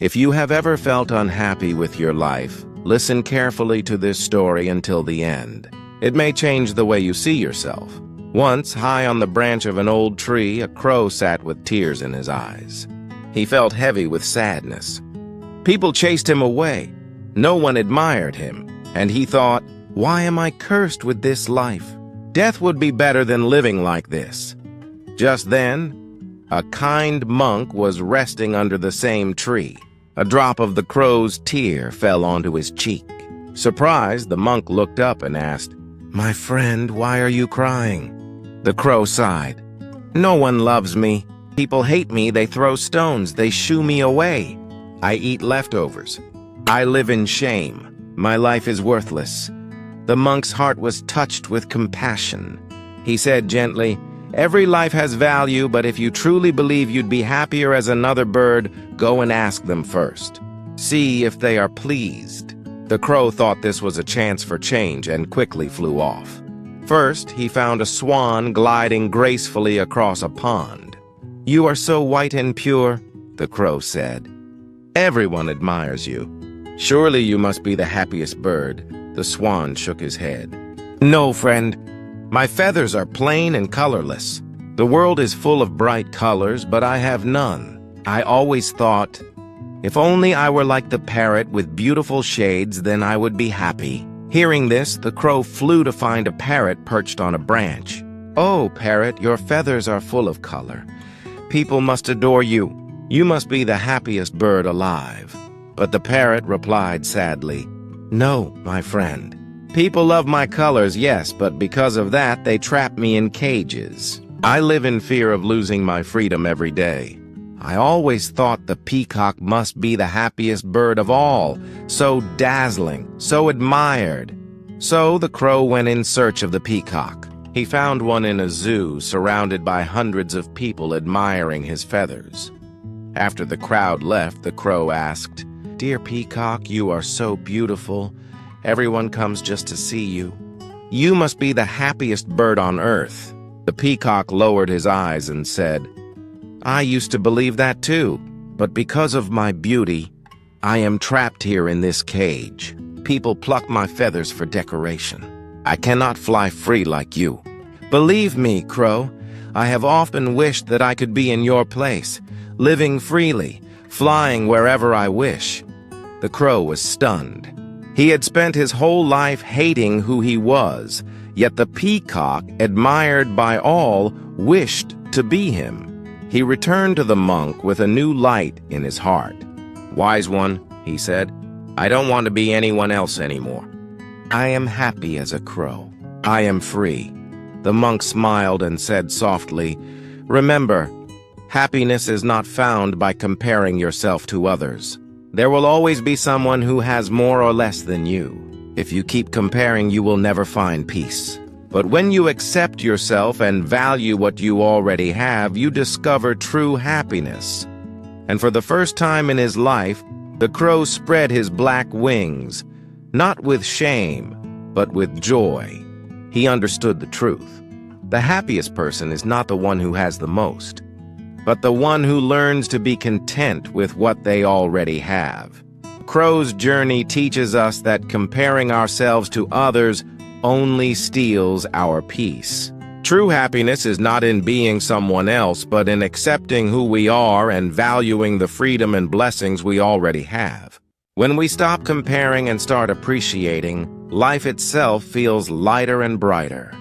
If you have ever felt unhappy with your life, listen carefully to this story until the end. It may change the way you see yourself. Once, high on the branch of an old tree, a crow sat with tears in his eyes. He felt heavy with sadness. People chased him away. No one admired him, and he thought, "Why am I cursed with this life? Death would be better than living like this." Just then, a kind monk was resting under the same tree. A drop of the crow's tear fell onto his cheek. Surprised, the monk looked up and asked, "My friend, why are you crying?" The crow sighed. "No one loves me. People hate me, they throw stones, they shoo me away. I eat leftovers. I live in shame. My life is worthless." The monk's heart was touched with compassion. He said gently, "Every life has value, but if you truly believe you'd be happier as another bird, go and ask them first. See if they are pleased." The crow thought this was a chance for change and quickly flew off. First, he found a swan gliding gracefully across a pond. "You are so white and pure," the crow said. "Everyone admires you. Surely you must be the happiest bird." The swan shook his head. "No, friend. My feathers are plain and colorless. The world is full of bright colors, but I have none. I always thought, if only I were like the parrot with beautiful shades, then I would be happy." Hearing this, the crow flew to find a parrot perched on a branch. "Oh, parrot, your feathers are full of color. People must adore you. You must be the happiest bird alive." But the parrot replied sadly, "No, my friend. People love my colors, yes, but because of that, they trap me in cages. I live in fear of losing my freedom every day. I always thought the peacock must be the happiest bird of all, so dazzling, so admired." So the crow went in search of the peacock. He found one in a zoo, surrounded by hundreds of people admiring his feathers. After the crowd left, the crow asked, "Dear peacock, you are so beautiful. Everyone comes just to see you. You must be the happiest bird on earth." The peacock lowered his eyes and said, "I used to believe that too, but because of my beauty, I am trapped here in this cage. People pluck my feathers for decoration. I cannot fly free like you. Believe me, crow, I have often wished that I could be in your place, living freely, flying wherever I wish." The crow was stunned. He had spent his whole life hating who he was, yet the peacock, admired by all, wished to be him. He returned to the monk with a new light in his heart. "Wise one," he said, "I don't want to be anyone else anymore. I am happy as a crow. I am free." The monk smiled and said softly, "Remember, happiness is not found by comparing yourself to others. There will always be someone who has more or less than you. If you keep comparing, you will never find peace. But when you accept yourself and value what you already have, you discover true happiness." And for the first time in his life, the crow spread his black wings, not with shame, but with joy. He understood the truth. The happiest person is not the one who has the most, but the one who learns to be content with what they already have. Crow's journey teaches us that comparing ourselves to others only steals our peace. True happiness is not in being someone else, but in accepting who we are and valuing the freedom and blessings we already have. When we stop comparing and start appreciating, life itself feels lighter and brighter.